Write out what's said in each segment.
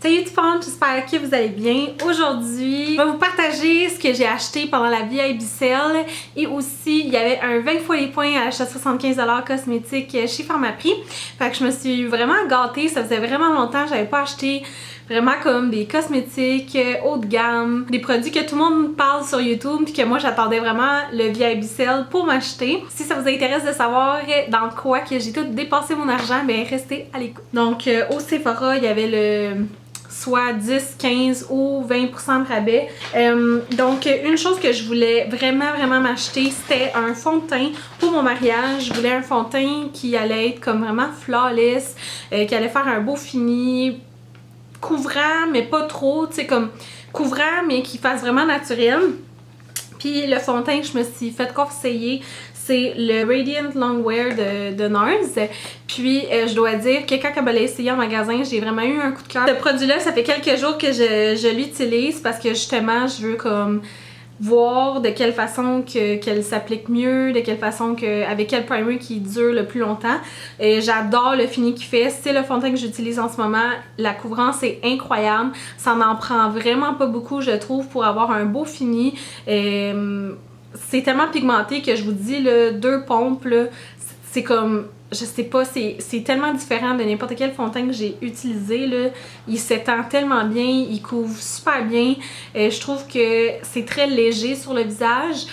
Salut tout le monde, j'espère que vous allez bien. Aujourd'hui, je vais vous partager ce que j'ai acheté pendant la VIP Sale et aussi il y avait un 20 fois les points à l'achat de 75$ cosmétique chez Pharmaprix. Fait que je me suis vraiment gâtée, ça faisait vraiment longtemps que j'avais pas acheté vraiment comme des cosmétiques haut de gamme, des produits que tout le monde parle sur YouTube puis que moi j'attendais vraiment le VIP Sale pour m'acheter. Si ça vous intéresse de savoir dans quoi que j'ai tout dépensé mon argent, ben restez à l'écoute. Donc au Sephora, il y avait le soit 10, 15 ou 20% de rabais. Donc une chose que je voulais vraiment m'acheter, c'était un fond de teint pour mon mariage. Je voulais un fond de teint qui allait être comme vraiment flawless, qui allait faire un beau fini, couvrant mais pas trop, tu sais, comme couvrant mais qui fasse vraiment naturel. Puis le fond de teint que je me suis fait conseiller, c'est le Radiant Longwear de NARS. Puis je dois dire que quand elle me l'a essayé en magasin, j'ai vraiment eu un coup de cœur. Ce produit-là, ça fait quelques jours que je l'utilise parce que justement, je veux comme voir de quelle façon qu'elle s'applique mieux, de quelle façon avec quel primer qui dure le plus longtemps. J'adore le fini qu'il fait. C'est le fond de teint que j'utilise en ce moment. La couvrance est incroyable. Ça n'en prend vraiment pas beaucoup, je trouve, pour avoir un beau fini. C'est tellement pigmenté que je vous dis, là, 2 pompes, c'est comme, je sais pas, c'est tellement différent de n'importe quel fond de teint que j'ai utilisé, là. Il s'étend tellement bien, il couvre super bien. Je trouve que c'est très léger sur le visage.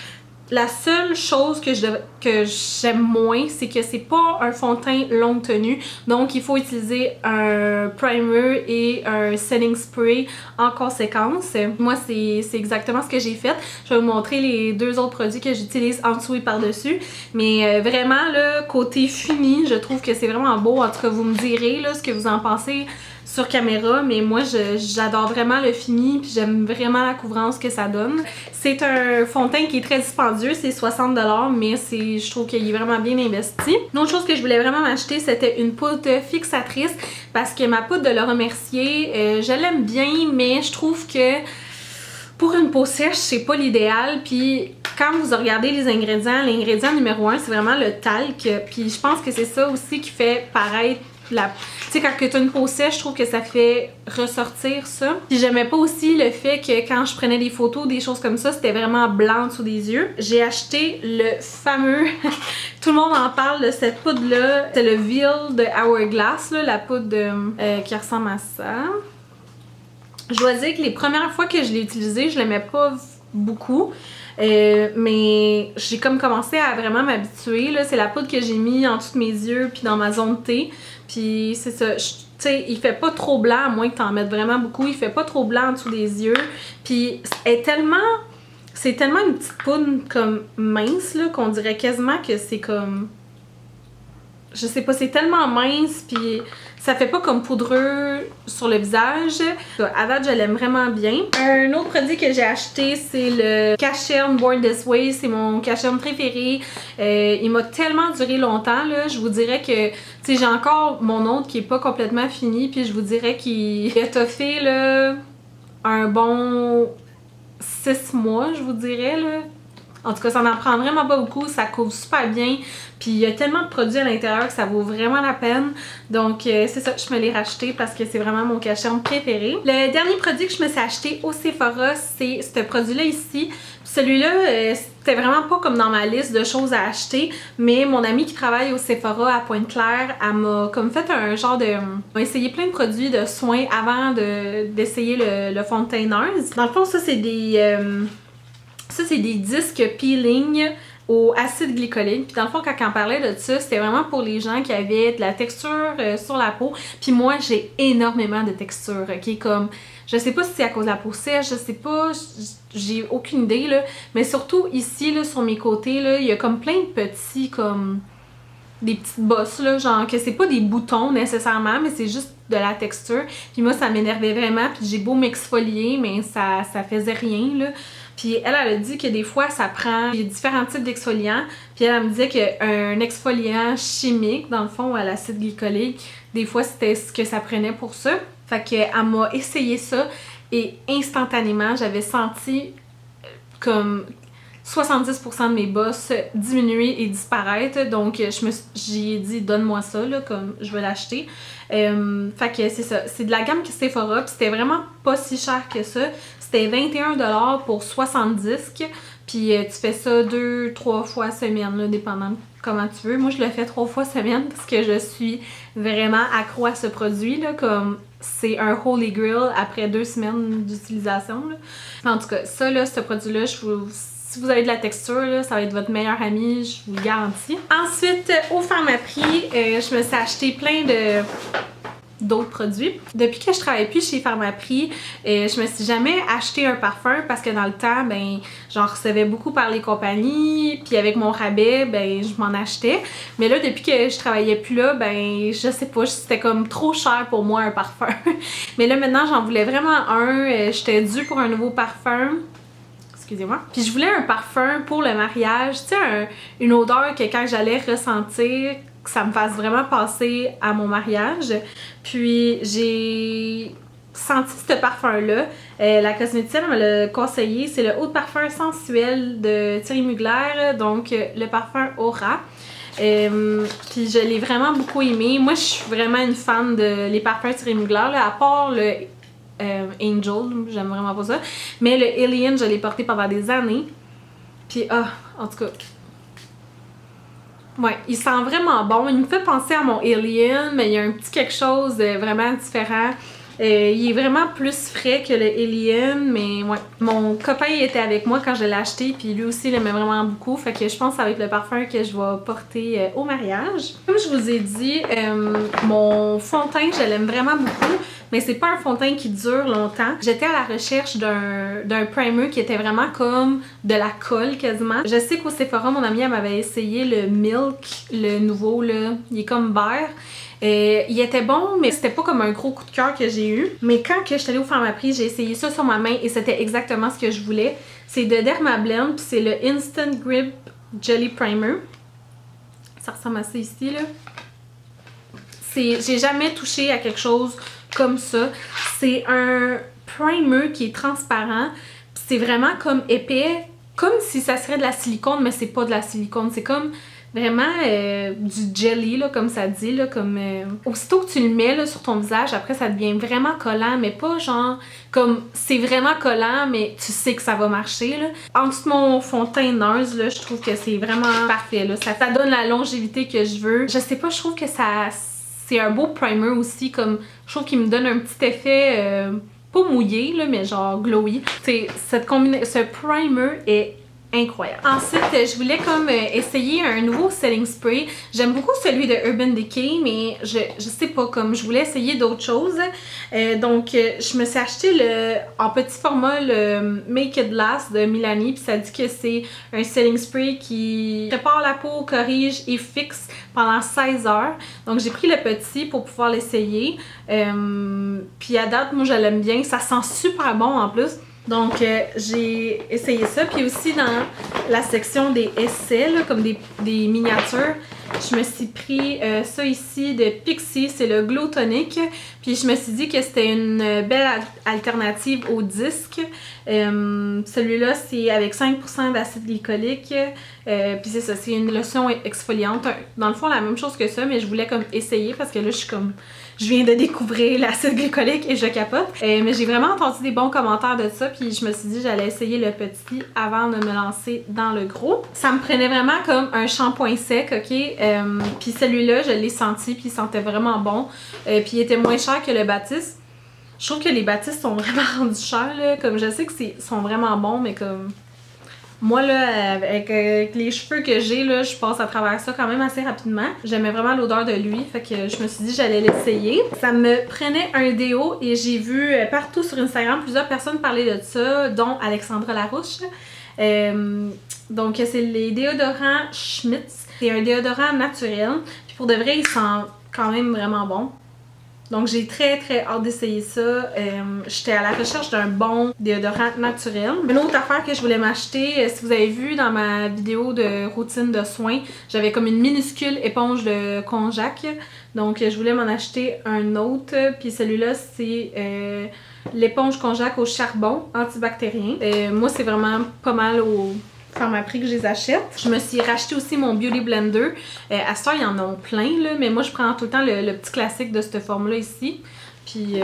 La seule chose que j'aime moins, c'est que c'est pas un fond de teint longue tenue. Donc, il faut utiliser un primer et un setting spray en conséquence. Moi, c'est exactement ce que j'ai fait. Je vais vous montrer les 2 autres produits que j'utilise en dessous et par-dessus. Mais vraiment, là, côté fini, je trouve que c'est vraiment beau. En tout cas, vous me direz là, ce que vous en pensez sur caméra, mais moi j'adore vraiment le fini puis j'aime vraiment la couvrance que ça donne. C'est un fond de teint qui est très dispendieux, c'est 60$, mais je trouve qu'il est vraiment bien investi. Une autre chose que je voulais vraiment m'acheter, c'était une poudre fixatrice parce que ma poudre de le remercier, je l'aime bien, mais je trouve que pour une peau sèche, c'est pas l'idéal. Puis quand vous regardez les ingrédients, l'ingrédient numéro 1, c'est vraiment le talc. Puis je pense que c'est ça aussi qui fait paraître tu sais, quand tu as une peau sèche, je trouve que ça fait ressortir ça. Puis j'aimais pas aussi le fait que quand je prenais des photos, des choses comme ça, c'était vraiment blanc sous des yeux. J'ai acheté le fameux, tout le monde en parle de cette poudre-là. C'est le Veil de Hourglass, là, la poudre qui ressemble à ça. Je dois dire que les premières fois que je l'ai utilisé, je l'aimais pas beaucoup. Mais j'ai comme commencé à vraiment m'habituer. C'est la poudre que j'ai mis en dessous de mes yeux puis dans ma zone T. Puis c'est ça, tu sais, il fait pas trop blanc à moins que t'en mettes vraiment beaucoup. Il fait pas trop blanc en dessous des yeux. Puis c'est tellement une petite poudre comme mince là qu'on dirait quasiment que c'est comme, je sais pas, c'est tellement mince puis ça fait pas comme poudreux sur le visage. À date, je l'aime vraiment bien. Un autre produit que j'ai acheté, c'est le Cache-N Born This Way. C'est mon Cache-N préféré. Il m'a tellement duré longtemps, là. Je vous dirais que, tu sais, j'ai encore mon autre qui est pas complètement fini. Puis je vous dirais qu'il a toffé, là, un bon 6 mois, je vous dirais, là. En tout cas, ça n'en prend vraiment pas beaucoup, ça couvre super bien. Puis il y a tellement de produits à l'intérieur que ça vaut vraiment la peine. Donc c'est ça, je me l'ai racheté parce que c'est vraiment mon Cache-N préféré. Le dernier produit que je me suis acheté au Sephora, c'est ce produit-là ici. Celui-là, c'était vraiment pas comme dans ma liste de choses à acheter, mais mon amie qui travaille au Sephora à Pointe-Claire, elle m'a comme fait un genre de... m'a essayé plein de produits de soins avant d'essayer le fond de teint NARS. Dans le fond, ça c'est des... ça, c'est des disques peeling au acide glycolique. Puis dans le fond, quand on parlait de ça, c'était vraiment pour les gens qui avaient de la texture sur la peau. Puis moi, j'ai énormément de texture, ok? Comme, je sais pas si c'est à cause de la peau sèche, je sais pas, j'ai aucune idée, là. Mais surtout ici, là, sur mes côtés, là, il y a comme plein de petits, comme... des petites bosses, là, genre que c'est pas des boutons nécessairement, mais c'est juste de la texture. Puis moi, ça m'énervait vraiment, puis j'ai beau m'exfolier, mais ça faisait rien, là. Puis elle a dit que des fois, ça prend... Il y a différents types d'exfoliants. Puis elle me disait qu'un exfoliant chimique, dans le fond, à l'acide glycolique, des fois, c'était ce que ça prenait pour ça. Fait qu'elle m'a essayé ça et instantanément, j'avais senti comme 70% de mes bosses diminuer et disparaître. Donc, j'ai dit, donne-moi ça, là, comme je veux l'acheter. Fait que c'est ça. C'est de la gamme Sephora, puis c'était vraiment pas si cher que ça. C'était 21$ pour 60 disques. Puis tu fais ça 2-3 fois semaine, là, dépendant de comment tu veux. Moi, je le fais 3 fois semaine parce que je suis vraiment accro à ce produit, là, comme c'est un holy grail après 2 semaines d'utilisation. En tout cas, ça, là, ce produit-là, si vous avez de la texture, là, ça va être votre meilleur ami, je vous le garantis. Ensuite, au Pharmaprix, je me suis acheté plein d'autres produits. Depuis que je travaille plus chez Pharmaprix, je me suis jamais acheté un parfum parce que dans le temps, ben, j'en recevais beaucoup par les compagnies, puis avec mon rabais, ben, je m'en achetais. Mais là, depuis que je travaillais plus là, ben, je sais pas, c'était comme trop cher pour moi un parfum. Mais là, maintenant, j'en voulais vraiment un. J'étais due pour un nouveau parfum. Excusez-moi. Puis je voulais un parfum pour le mariage, tu sais, une odeur que quand j'allais ressentir, que ça me fasse vraiment passer à mon mariage. Puis j'ai senti ce parfum-là. La cosméticienne me l'a conseillé. C'est le Eau de parfum sensuel de Thierry Mugler, donc le parfum Aura. Puis je l'ai vraiment beaucoup aimé. Moi, je suis vraiment une fan de les parfums Thierry Mugler, là, à part le Angel, j'aime vraiment pas ça. Mais le Alien, je l'ai porté pendant des années. Puis, en tout cas... Ouais, il sent vraiment bon. Il me fait penser à mon Alien, mais il y a un petit quelque chose de vraiment différent. Il est vraiment plus frais que le Alien, mais ouais. Mon copain il était avec moi quand je l'ai acheté, puis lui aussi il aimait vraiment beaucoup. Fait que je pense que ça va être le parfum que je vais porter au mariage. Comme je vous ai dit, mon fond de teint, je l'aime vraiment beaucoup. Mais c'est pas un fond de teint qui dure longtemps. J'étais à la recherche d'un primer qui était vraiment comme de la colle quasiment. Je sais qu'au Sephora, mon amie elle m'avait essayé le Milk, le nouveau là. Il est comme vert. Il était bon, mais c'était pas comme un gros coup de cœur que j'ai eu. Mais quand que je suis allée au Pharmaprix, j'ai essayé ça sur ma main et c'était exactement ce que je voulais. C'est de Dermablend, puis c'est le Instant Grip Jelly Primer. Ça ressemble à ça ici, là. J'ai jamais touché à quelque chose comme ça. C'est un primer qui est transparent. C'est vraiment comme épais, comme si ça serait de la silicone, mais c'est pas de la silicone. C'est comme vraiment du jelly, là, comme ça dit. Là, comme, aussitôt que tu le mets là, sur ton visage, après ça devient vraiment collant, mais pas genre comme c'est vraiment collant, mais tu sais que ça va marcher. Là. En dessous de mon fond de teint Nars, là, je trouve que c'est vraiment parfait. Là. Ça donne la longévité que je veux. Je sais pas, je trouve que c'est un beau primer aussi, comme je trouve qu'il me donne un petit effet pas mouillé là, mais genre glowy. Ce primer est incroyable. Ensuite, je voulais comme essayer un nouveau setting spray. J'aime beaucoup celui de Urban Decay, mais je sais pas, comme je voulais essayer d'autres choses. Donc, je me suis acheté en petit format le Make It Last de Milani, puis ça dit que c'est un setting spray qui prépare la peau, corrige et fixe pendant 16 heures. Donc, j'ai pris le petit pour pouvoir l'essayer. Puis à date, moi, je l'aime bien. Ça sent super bon en plus. Donc, j'ai essayé ça. Puis aussi, dans la section des essais, là, comme des miniatures, je me suis pris ça ici de Pixi. C'est le Glow Tonic. Puis je me suis dit que c'était une belle alternative au disque. Celui-là, c'est avec 5% d'acide glycolique. Puis c'est ça, c'est une lotion exfoliante. Dans le fond, la même chose que ça, mais je voulais comme essayer parce que là, je viens de découvrir l'acide glycolique et je capote. Mais j'ai vraiment entendu des bons commentaires de ça, puis je me suis dit que j'allais essayer le petit avant de me lancer dans le gros. Ça me prenait vraiment comme un shampoing sec, ok? Puis celui-là, je l'ai senti, puis il sentait vraiment bon. Puis il était moins cher que le Baptiste. Je trouve que les Baptistes sont vraiment rendus chers, là. Comme je sais que sont vraiment bons, mais comme... Moi, là, avec les cheveux que j'ai, là, je passe à travers ça quand même assez rapidement. J'aimais vraiment l'odeur de lui, fait que je me suis dit que j'allais l'essayer. Ça me prenait un déo et j'ai vu partout sur Instagram plusieurs personnes parler de ça, dont Alexandra Larouche. Donc, c'est les déodorants Schmitz. C'est un déodorant naturel. Puis pour de vrai, il sent quand même vraiment bon. Donc, j'ai très hâte d'essayer ça. J'étais à la recherche d'un bon déodorant naturel. Une autre affaire que je voulais m'acheter, si vous avez vu dans ma vidéo de routine de soins, j'avais comme une minuscule éponge de konjac. Donc, je voulais m'en acheter un autre. Puis celui-là, c'est l'éponge konjac au charbon antibactérien. Moi, c'est vraiment pas mal Pharmaprix que je les achète. Je me suis racheté aussi mon Beauty Blender. À ce temps, il y en a plein, là, mais moi, je prends tout le temps le petit classique de cette forme-là ici. Puis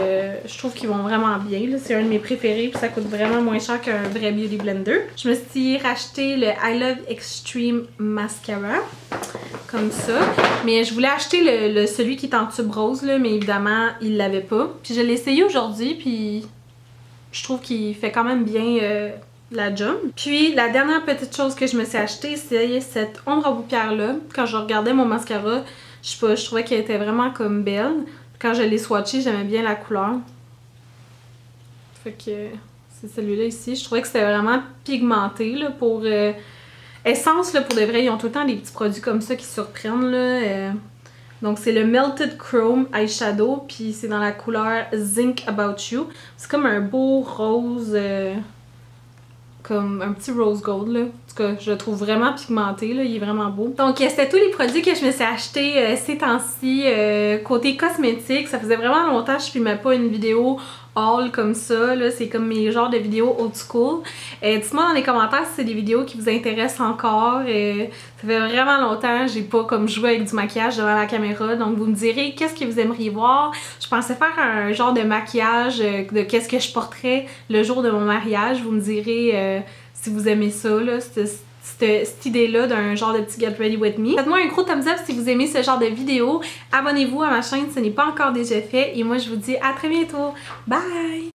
je trouve qu'ils vont vraiment bien. C'est un de mes préférés, puis ça coûte vraiment moins cher qu'un vrai Beauty Blender. Je me suis racheté le I Love Extreme Mascara, comme ça. Mais je voulais acheter celui qui est en tube rose, là, mais évidemment, il l'avait pas. Puis je l'ai essayé aujourd'hui, puis je trouve qu'il fait quand même bien la job. Puis la dernière petite chose que je me suis acheté, c'est cette ombre à paupières-là. Quand je regardais mon mascara, je sais pas, je trouvais qu'elle était vraiment comme belle. Quand je l'ai swatché, j'aimais bien la couleur. Fait que c'est celui-là ici. Je trouvais que c'était vraiment pigmenté là, pour Essence, là, pour de vrai, ils ont tout le temps des petits produits comme ça qui surprennent. Là, donc c'est le Melted Chrome Eyeshadow, puis c'est dans la couleur Zinc About You. C'est comme un beau rose, comme un petit rose gold là. En tout cas, je le trouve vraiment pigmenté, là, il est vraiment beau. Donc c'était tous les produits que je me suis achetés ces temps-ci. Côté cosmétique, ça faisait vraiment longtemps que je filmais pas une vidéo haul comme ça, là, c'est comme mes genres de vidéos old school. Dites-moi dans les commentaires si c'est des vidéos qui vous intéressent encore. Ça fait vraiment longtemps, j'ai pas comme joué avec du maquillage devant la caméra, donc vous me direz qu'est-ce que vous aimeriez voir. Je pensais faire un genre de maquillage de qu'est-ce que je porterais le jour de mon mariage. Vous me direz si vous aimez ça, là, cette idée-là d'un genre de petit Get Ready With Me. Faites-moi un gros thumbs up si vous aimez ce genre de vidéo. Abonnez-vous à ma chaîne si ce n'est pas encore déjà fait. Et moi, je vous dis à très bientôt. Bye!